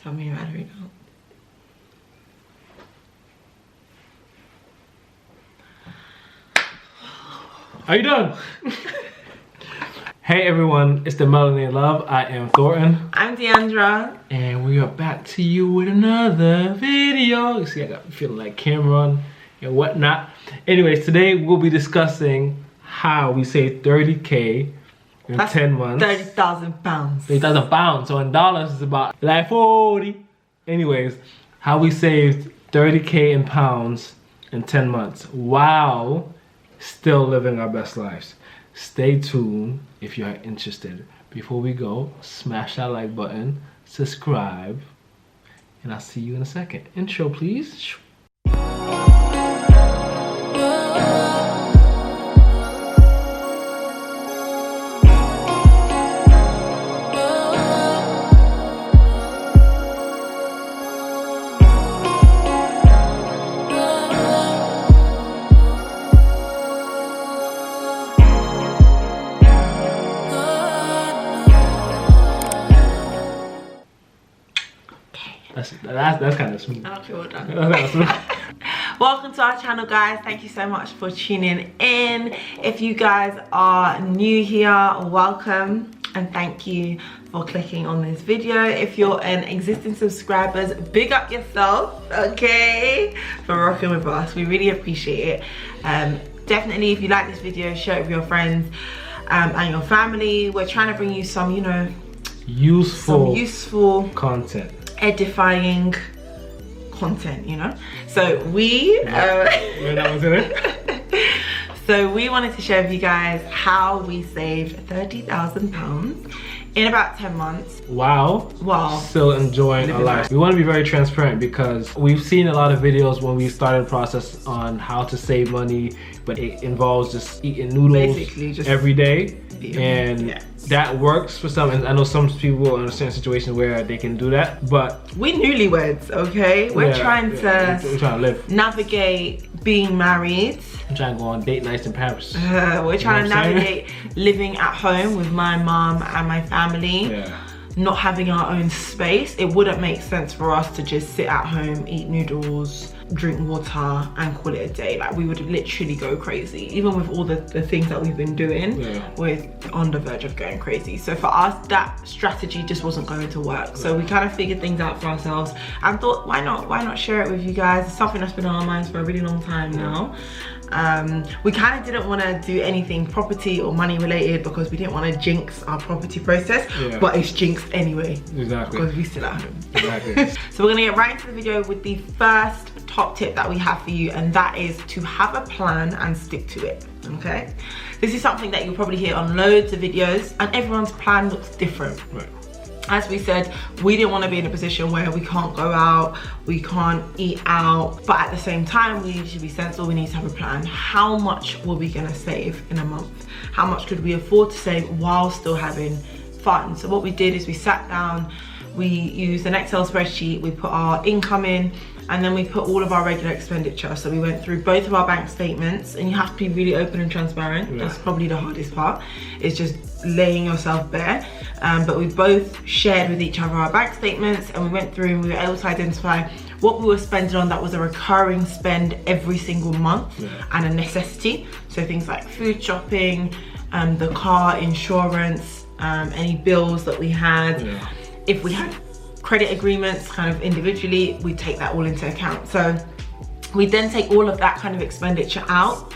Tell me your battery now. Are you done? Hey everyone, it's the Melanie Love. I am Thornton. I'm Deandra. And we are back to you with another video. You see, I got feeling like Cameron and whatnot. Anyways, today we'll be discussing how we save 30K in 10 months. 30,000 pounds. 30,000 pounds. So in dollars, it's about like 40. Anyways, how we saved 30K in pounds in 10 months. Wow. Still living our best lives. Stay tuned if you are interested. Before we go, smash that like button, subscribe, and I'll see you in a second. Intro, please. That's kind of smooth. I don't feel done. That's kind of smooth. Welcome to our channel, guys. Thank you so much for tuning in. If you guys are new here, welcome and thank you for clicking on this video. If you're an existing subscribers, big up yourself, okay, for rocking with us. We really appreciate it. Definitely, if you like this video, share it with your friends and your family. We're trying to bring you some, you know, useful content, edifying content, you know. So we so we wanted to share with you guys how we saved 30,000 pounds in about 10 months. Wow. Still enjoying our life. We want to be very transparent because we've seen a lot of videos when we started the process on how to save money, but it involves just eating noodles basically just every day. And that works for some, and I know some people in a certain situation where they can do that, but we newlyweds, okay? We're trying to live, navigate being married. I'm trying to go on date nights in Paris. We're trying to navigate living at home with my mom and my family. Not having our own space. It wouldn't make sense for us to just sit at home, eat noodles, drink water and call it a day. Like, we would literally go crazy. Even with all the things that we've been doing, we're on the verge of going crazy. So for us, that strategy just wasn't going to work. So we kind of figured things out for ourselves and thought, why not share it with you guys? It's something that's been on our minds for a really long time now. We kind of didn't want to do anything property or money related because we didn't want to jinx our property process, but it's jinxed anyway. Exactly. Because we still at home. Exactly. So we're gonna get right into the video with the first top tip that we have for you, and that is to have a plan and stick to it. Okay, this is something that you'll probably hear on loads of videos, and everyone's plan looks different. Right. As we said, we didn't want to be in a position where we can't go out, we can't eat out, but at the same time, we need to be sensible, we need to have a plan. How much were we gonna save in a month? How much could we afford to save while still having fun? So what we did is we sat down, we used an Excel spreadsheet, we put our income in, and then we put all of our regular expenditure. So we went through both of our bank statements, and you have to be really open and transparent. That's probably the hardest part, is just laying yourself bare. But we both shared with each other our bank statements, and we went through and we were able to identify what we were spending on that was a recurring spend every single month and a necessity. So things like food shopping, the car insurance, any bills that we had. If we had credit agreements kind of individually, we take that all into account. So we then take all of that kind of expenditure out,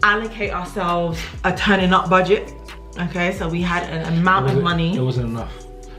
allocate ourselves a turning up budget. Okay, so we had an amount of money. It wasn't enough.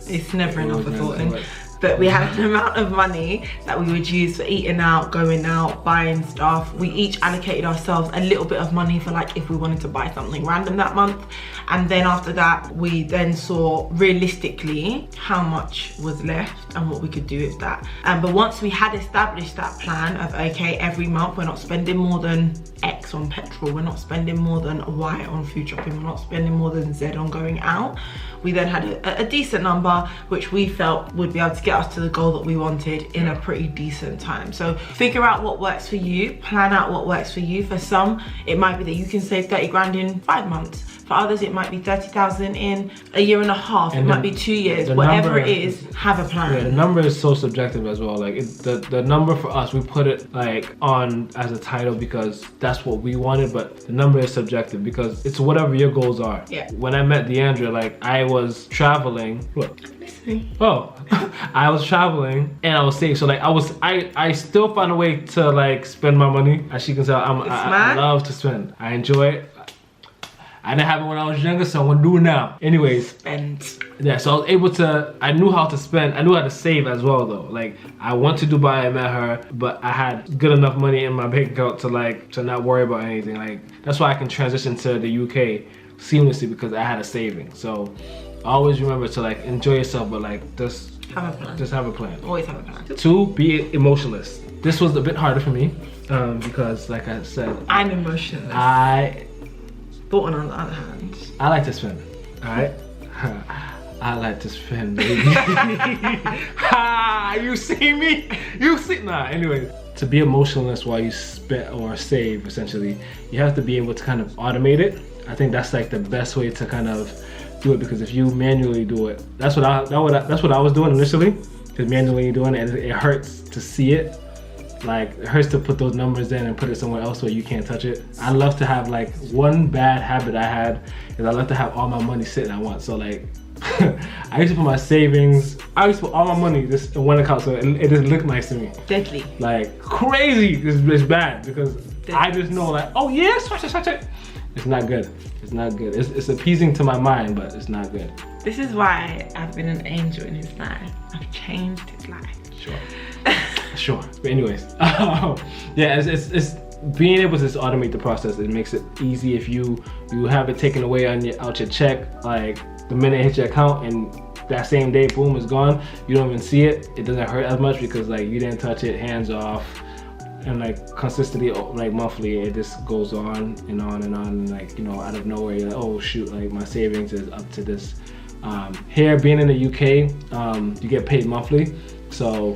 It's never enough for Thornton. But we had an amount of money that we would use for eating out, going out, buying stuff. We each allocated ourselves a little bit of money for, like, if we wanted to buy something random that month. And then after that, we then saw realistically how much was left and what we could do with that. But once we had established that plan of, okay, every month we're not spending more than X on petrol, we're not spending more than Y on food shopping, we're not spending more than Z on going out, we then had a decent number which we felt would be able to get us to the goal that we wanted in a pretty decent time. So figure out what works for you, plan out what works for you. For some, it might be that you can save 30 grand in 5 months. For others, it might be 30,000 in a year and a half. It might be 2 years. Whatever it is, have a plan. Yeah, the number is so subjective as well. Like the number for us, we put it like on as a title because that's what we wanted. But the number is subjective because it's whatever your goals are. Yeah. When I met Deandra, like I was traveling. Look. Oh, I was traveling and I was saving. So like I still found a way to like spend my money. As you can tell, I love to spend. I enjoy it. I didn't have it when I was younger, so I'm gonna do it now. Anyways, Spend. Yeah, so I was able to, I knew how to spend, I knew how to save as well though. Like, I went to Dubai, I met her, but I had good enough money in my bank account to not worry about anything. Like, that's why I can transition to the UK seamlessly because I had a saving. So, always remember to like, enjoy yourself, but like, just have a plan. Just have a plan. Always have a plan. 2, be emotionless. This was a bit harder for me because like I said, I'm emotionless. But on the other hand, I like to spend, alright? I like to spend, baby. You see me? You see? Nah, anyway. To be emotionless while you spend or save, essentially, you have to be able to kind of automate it. I think that's like the best way to kind of do it because if you manually do it, that's what I was doing initially. Because manually doing it, and it hurts to see it. Like, it hurts to put those numbers in and put it somewhere else where you can't touch it. I love to have, like, one bad habit I had is I love to have all my money sitting at once. So, like, I used to put my savings, I used to put all my money just in one account so it just looked nice to me. Deadly. Like, crazy. It's bad because I just know, like, oh, yeah, swatch it. It's not good. It's not good. It's appeasing to my mind, but it's not good. This is why I've been an angel in his life. I've changed his life. Sure. Sure. But anyways, yeah, it's being able to just automate the process. It makes it easy if you have it taken away out your check. Like the minute it hits your account and that same day, boom, it's gone. You don't even see it. It doesn't hurt as much because like you didn't touch it, hands off, and like consistently, like monthly, it just goes on and on and on. And like, you know, out of nowhere, you're like, oh shoot, like my savings is up to this. Here, being in the UK, you get paid monthly. So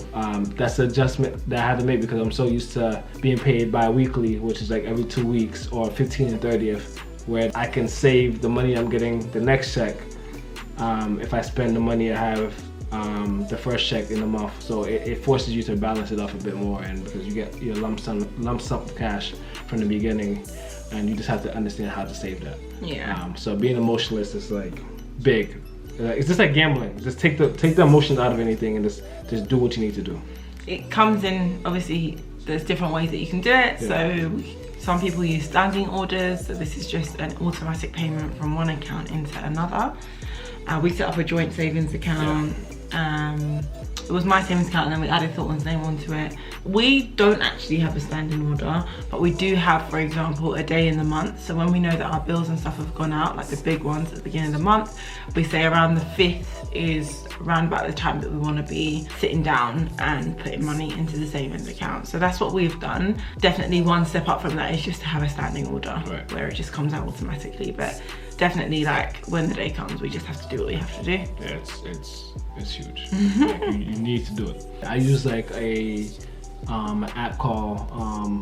that's an adjustment that I had to make because I'm so used to being paid bi-weekly, which is like every 2 weeks or 15th and 30th, where I can save the money I'm getting the next check if I spend the money I have the first check in the month. So it forces you to balance it off a bit more, and because you get your lump sum cash from the beginning, and you just have to understand how to save that. Yeah. So being emotionless is like big. It's just like gambling. Just take the emotions out of anything and just do what you need to do. It comes in, obviously, there's different ways that you can do it. Yeah. So some people use standing orders. So this is just an automatic payment from one account into another. We set up a joint savings account. Yeah. It was my savings account and then we added Thornton's name onto it. We don't actually have a standing order, but we do have, for example, a day in the month. So when we know that our bills and stuff have gone out, like the big ones at the beginning of the month, we say around the 5th is around about the time that we want to be sitting down and putting money into the savings account. So that's what we've done. Definitely one step up from that is just to have a standing order, right, where it just comes out automatically. But definitely, like, when the day comes, we just have to do what we have to do. Yeah, it's huge. Like, you need to do it. I use like an app called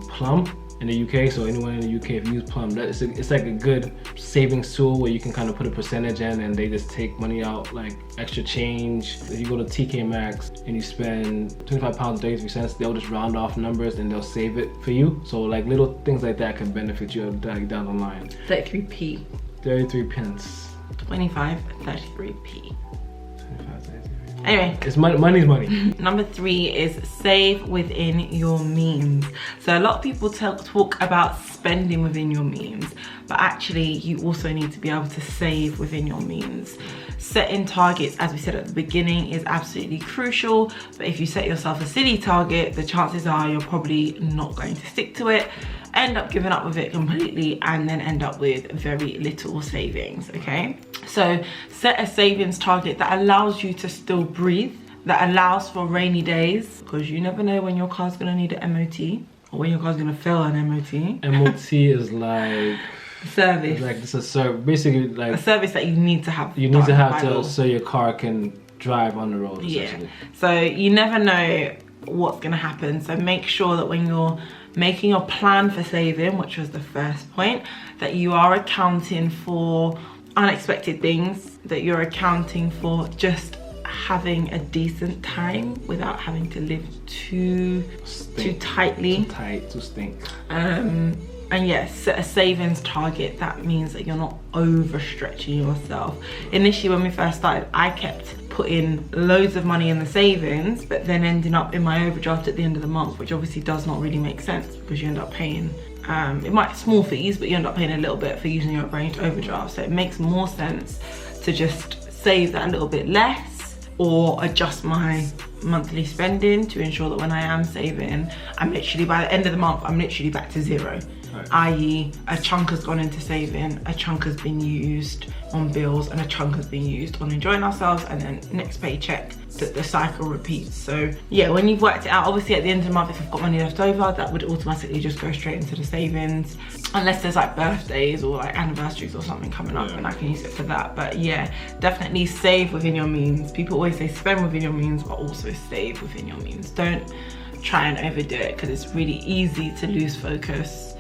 Plum in the UK. So anyone in the UK, if you use Plum, it's like a good savings tool where you can kind of put a percentage in and they just take money out, like extra change. If you go to TK Maxx and you spend £25.33, they'll just round off numbers and they'll save it for you. So like little things like that can benefit you like down the line. 33p. 33 pence. 25, 33p. Anyway, it's money's money. Number 3 is save within your means. So a lot of people talk about spending within your means, but actually you also need to be able to save within your means. Setting targets, as we said at the beginning, is absolutely crucial, but if you set yourself a silly target, the chances are you're probably not going to stick to it, end up giving up with it completely, and then end up with very little savings, okay? So set a savings target that allows you to still breathe, that allows for rainy days, because you never know when your car's gonna need an MOT or when your car's gonna fail an MOT. MOT is like service. Like it's a service, basically like a service that you need to have. You need to have to, so your car can drive on the road, Yeah. essentially. So you never know what's gonna happen. So make sure that when you're making your plan for saving, which was the first point, that you are accounting for unexpected things, that you're accounting for just having a decent time without having to live too tightly. Too stink. And yes, set a savings target. That means that you're not overstretching yourself. Initially, when we first started, I kept putting loads of money in the savings, but then ending up in my overdraft at the end of the month, which obviously does not really make sense because you end up paying, it might be small fees, but you end up paying a little bit for using your arranged overdraft. So it makes more sense to just save that a little bit less, or adjust my monthly spending to ensure that when I am saving, I'm literally, by the end of the month, I'm literally back to zero. Right. I.e., a chunk has gone into saving, a chunk has been used on bills, and a chunk has been used on enjoying ourselves, and then next paycheck, the cycle repeats. So yeah, when you've worked it out, obviously at the end of the month, if I've got money left over, that would automatically just go straight into the savings, unless there's like birthdays or like anniversaries or something coming up, and I can use it for that. But yeah, definitely save within your means. People always say spend within your means, but also save within your means. Don't try and overdo it, because it's really easy to lose focus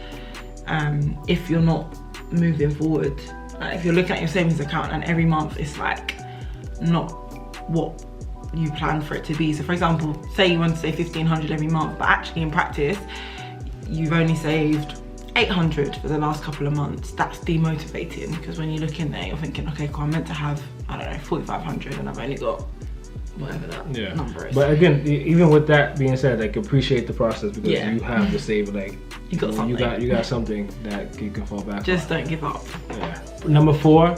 if you're not moving forward. If you're looking at your savings account and every month it's like not what you plan for it to be. So for example, say you want to save 1,500 every month, but actually in practice you've only saved 800 for the last couple of months. That's demotivating, because when you look in there, you're thinking, okay, cool, I'm meant to have, I don't know, 4,500 and I've only got whatever that number is. But again, even with that being said, like, appreciate the process, because you have to save, like, you got something. You got something that you can fall back Just on. don't give up. Yeah. Number 4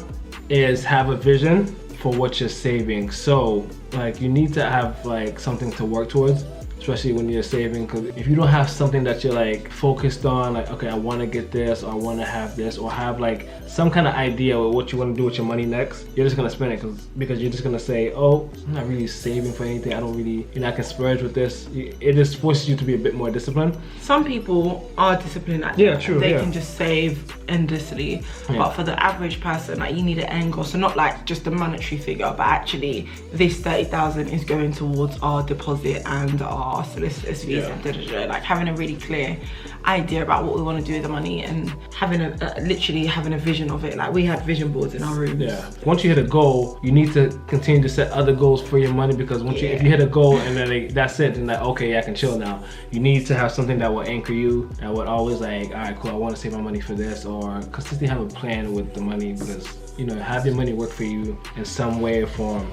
is have a vision for what you're saving. So like, you need to have like something to work towards, especially when you're saving, because if you don't have something that you're like focused on, like, okay, I want to get this, or I want to have this, or have like some kind of idea of what you want to do with your money next, you're just gonna spend it because you're just gonna say, oh, I'm not really saving for anything, I don't really, I can splurge with this. It just forces you to be a bit more disciplined. Some people are disciplined at that. True. They can just save endlessly. But for the average person, like, you need an end goal. So not like just a monetary figure, but actually this 30,000 is going towards our deposit and our solicitor's fees and like having a really clear idea about what we want to do with the money, and having literally having a vision of it. Like, we had vision boards in our rooms. Once you hit a goal, you need to continue to set other goals for your money, because once if you hit a goal and then like, that's it, then like, okay, I can chill now. You need to have something that will anchor you, that would always like, all right, cool, I want to save my money for this, or consistently have a plan with the money, because have your money work for you in some way or form.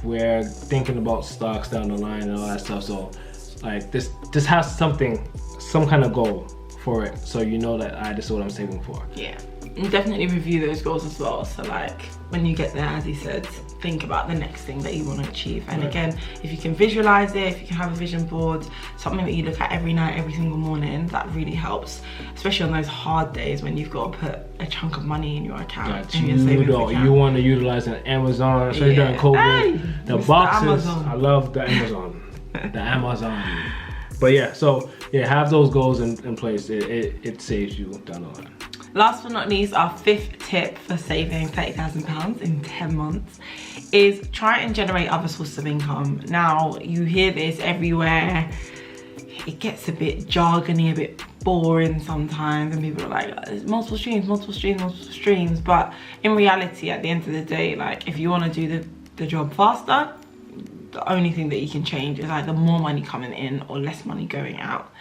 We're thinking about stocks down the line and all that stuff, so like this just has some kind of goal for it, so you know that this is what I'm saving for. And definitely review those goals as well. So like, when you get there, as he said, think about the next thing that you want to achieve. And again, if you can visualize it, if you can have a vision board, something that you look at every night, every single morning, that really helps, especially on those hard days when you've got to put a chunk of money in your account. You want to utilize an Amazon, especially during COVID. The boxes, I love the Amazon. The Amazon. But have those goals in place. It saves you down the line. Last but not least, our 5th tip for saving £30,000 in 10 months is try and generate other sources of income. Now, you hear this everywhere. It gets a bit jargony, a bit boring sometimes, and people are like, multiple streams. But in reality, at the end of the day, like, if you want to do the job faster, the only thing that you can change is either more money coming in or less money going out.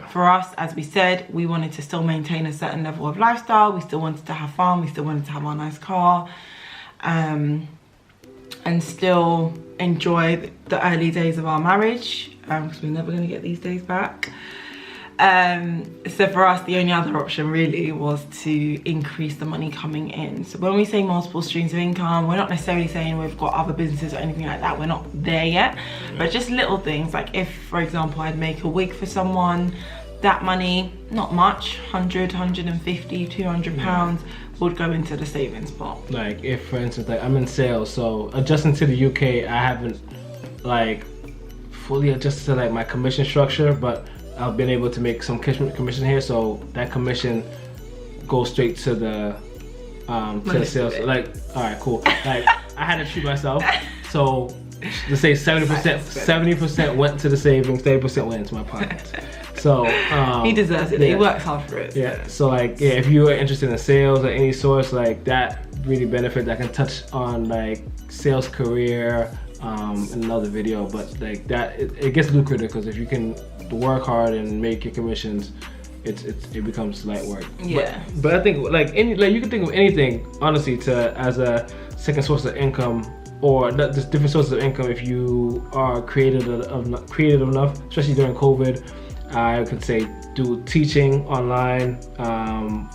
For us, as we said, we wanted to still maintain a certain level of lifestyle. We still wanted to have fun. We still wanted to have our nice car, and still enjoy the early days of our marriage, because we're never going to get these days back. So for us, the only other option really was to increase the money coming in. So when we say multiple streams of income, we're not necessarily saying we've got other businesses or anything like that. We're not there yet, but just little things. Like, if, for example, I'd make a wig for someone, that money, not much, 100, 150, 200 pounds would go into the savings pot. Like, if, for instance, like, I'm in sales, so adjusting to the UK, I haven't like fully adjusted to like my commission structure, but I've been able to make some commission here, so that commission goes straight to the sales. Like, all right, cool. Like, I had to treat myself, So let's say 70% went to the savings, 30% went into my pockets. So he deserves it. Yeah. He works hard for it. Yeah. So like, yeah, if you are interested in sales or any source like that, really benefit. That can touch on like sales career in another video. But like that, it gets lucrative because if you can work hard and make your commissions, it becomes light work. Yeah. But I think like you can think of anything honestly as a second source of income, or just different sources of income if you are creative enough, especially during COVID. I could say do teaching online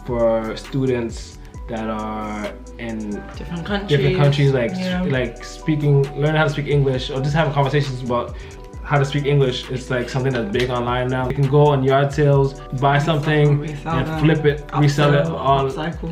for students that are in different countries, like learning how to speak English, or just having conversations about how to speak English. It's like something that's big online now. You can go on yard sales, buy something and flip it, resell it on upcycle.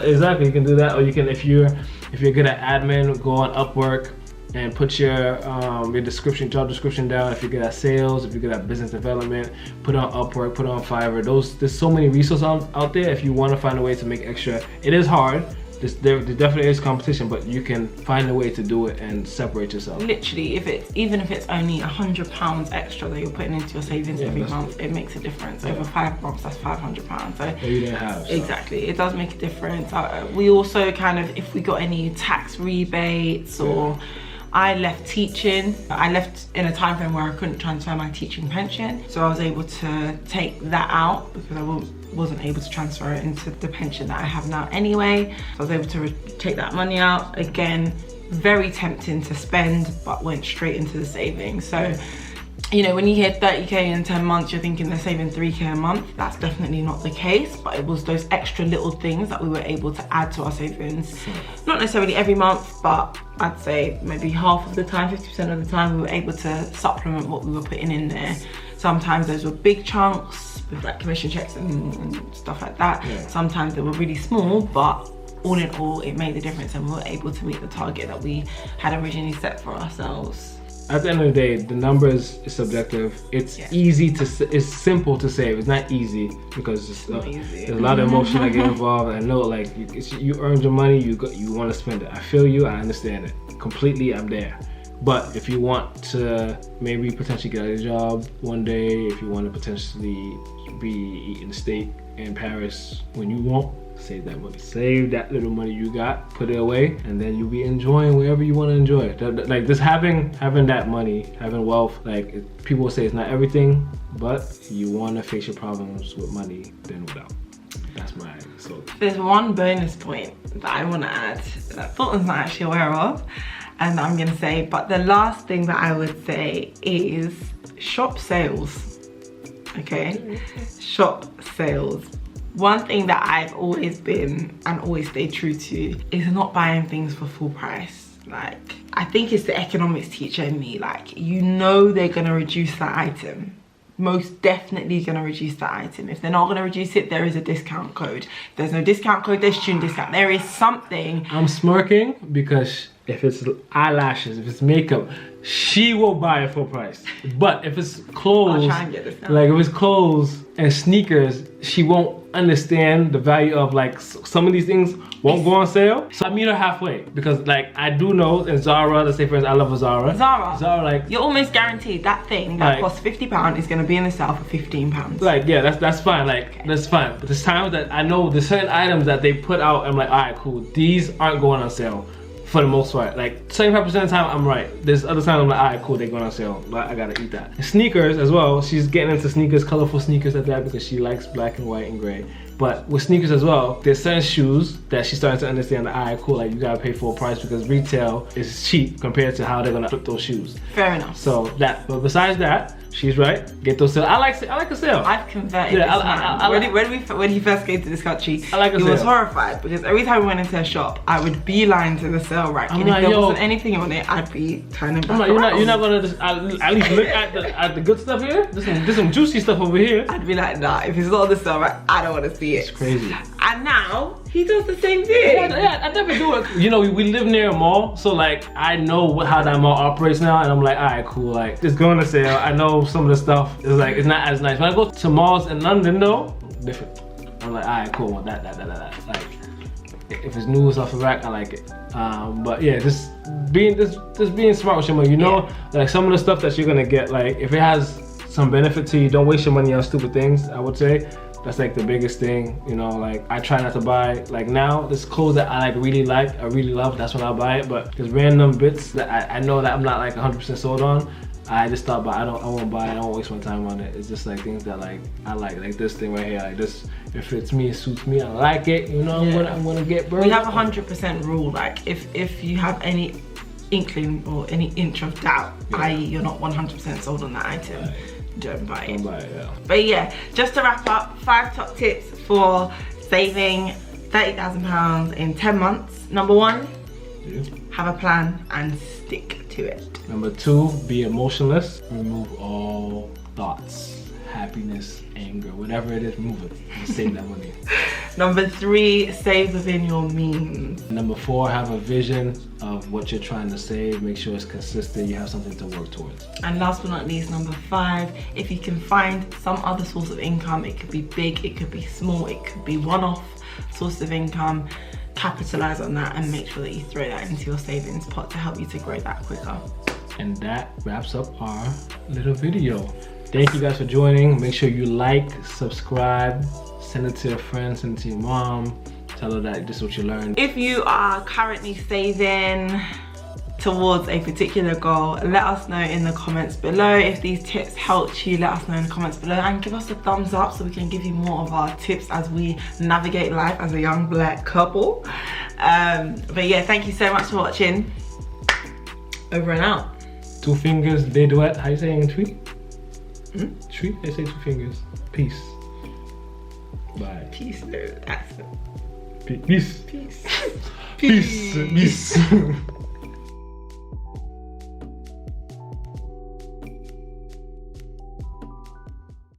Exactly. You can do that, or you can, if you're good at admin, go on Upwork and put your job description down. If you're good at sales, if you're good at business development, put on Upwork, put on Fiverr. There's so many resources out there. If you want to find a way to make extra, it is hard. There definitely is competition, but you can find a way to do it and separate yourself. Literally, even if it's only £100 extra that you're putting into your savings every month, it makes a difference. Over 5 months, that's £500. So you didn't have. So. Exactly, it does make a difference. We also kind of, if we got any tax rebates or. I left teaching. I left in a time frame where I couldn't transfer my teaching pension. So I was able to take that out because I wasn't able to transfer it into the pension that I have now anyway. So I was able to take that money out. Again, very tempting to spend, but went straight into the savings. So, you know, when you hear 30K in 10 months, you're thinking they're saving 3K a month. That's definitely not the case, but it was those extra little things that we were able to add to our savings. Not necessarily every month, but I'd say maybe half of the time, 50% of the time, we were able to supplement what we were putting in there. Sometimes those were big chunks with like commission checks and stuff like that. Yeah. Sometimes they were really small, but all in all, it made a difference and we were able to meet the target that we had originally set for ourselves. At the end of the day, the numbers is subjective. It's it's simple to save. It's not easy because there's a lot of emotion that get involved. I know, like you earned your money, you want to spend it. I feel you. I understand it completely. I'm there. But if you want to maybe potentially get a job one day, if you want to potentially be in the state in Paris when you want, save that money. Save that little money you got, put it away, and then you'll be enjoying wherever you want to enjoy. Like just having that money, having wealth, like people say it's not everything, but you want to face your problems with money than without. That's my so. There's one bonus point that I want to add that Fulton's not actually aware of, and I'm gonna say, but the last thing that I would say is shop sales. Okay, shop sales. One thing that I've always been and always stay true to is not buying things for full price. Like, I think it's the economics teacher in me. Like, you know they're gonna reduce that item. Most definitely gonna reduce that item. If they're not gonna reduce it, there is a discount code. If there's no discount code, there's student discount. There is something. I'm smirking because if it's eyelashes, if it's makeup, she will buy it full price. But if it's clothes, I'll try and get this down. like if it's clothes and sneakers, she won't understand the value of like some of these things won't go on sale. So I meet her halfway because like I do know in Zara, let's say for instance, I love Zara. Zara, like you're almost guaranteed that thing that costs £50 is gonna be in the sale for £15. Like yeah, that's fine. Like that's fine. But there's times that I know there's certain items that they put out. I'm like, all right, cool. These aren't going on sale. For the most part, like 75% of the time I'm right. There's other times I'm like, alright, cool, they're going on sale, but I gotta eat that. Sneakers as well, she's getting into sneakers, colorful sneakers at that because she likes black and white and gray. But with sneakers as well, there's certain shoes that she's starting to understand that, alright, cool, like you gotta pay full price because retail is cheap compared to how they're gonna flip those shoes. Fair enough. So that, but besides that, she's right. Get those sales. I like a sale. I've converted this man. When he first came to this country, he was horrified because every time we went into a shop, I would beeline to the sale rack, and if there wasn't anything on it, I'd be turning back around. You're not gonna just at least look at the good stuff here. There's some juicy stuff over here. I'd be like, nah, if it's not on the sale rack, I don't want to see it. It's crazy. And now he does the same thing. Yeah, I never do it. You know, we live near a mall, so like I know how that mall operates now, and I'm like, alright, cool. Like it's going to sale. I know some of the stuff is like it's not as nice. When I go to malls in London though, different. I'm like, alright, cool. That. Like If it's new off the rack, I like it. But yeah, just being smart with your money. You know, like some of the stuff that you're gonna get, like if it has some benefit to you, don't waste your money on stupid things. I would say that's like the biggest thing. You know, like I try not to buy, like now this clothes that I really love, that's when I buy it. But there's random bits that I know that I'm not like 100% sold on. I just thought, but I won't buy it. I won't waste my time on it. It's just like things that like I like this thing right here, like this. If it's me, it suits me. I like it. You know, I'm gonna get. Bro. We have 100% rule. Like if you have any inkling or any inch of doubt, i.e. you're not 100% sold on that item, don't buy it. But yeah, just to wrap up, 5 top tips for saving £30,000 in 10 months. Number 1, have a plan and stick to it. Number 2, be emotionless. Remove all thoughts, happiness, anger, whatever it is, remove it and save that money. Number 3, save within your means. Number 4, have a vision of what you're trying to save. Make sure it's consistent, you have something to work towards. And last but not least, number 5, if you can find some other source of income, it could be big, it could be small, it could be one-off source of income, capitalize on that and make sure that you throw that into your savings pot to help you to grow that quicker. And that wraps up our little video. Thank you guys for joining. Make sure you like, subscribe, send it to your friends, send it to your mom, tell her that this is what you learned. If you are currently saving towards a particular goal, let us know in the comments below. If these tips helped you, let us know in the comments below and give us a thumbs up so we can give you more of our tips as we navigate life as a young black couple. But yeah, thank you so much for watching. Over and out. 2 fingers, they do it. How you saying tweet? Tweet? They say 2 fingers. Peace. Bye. Peace, no accent. Peace. Peace. Peace. Peace.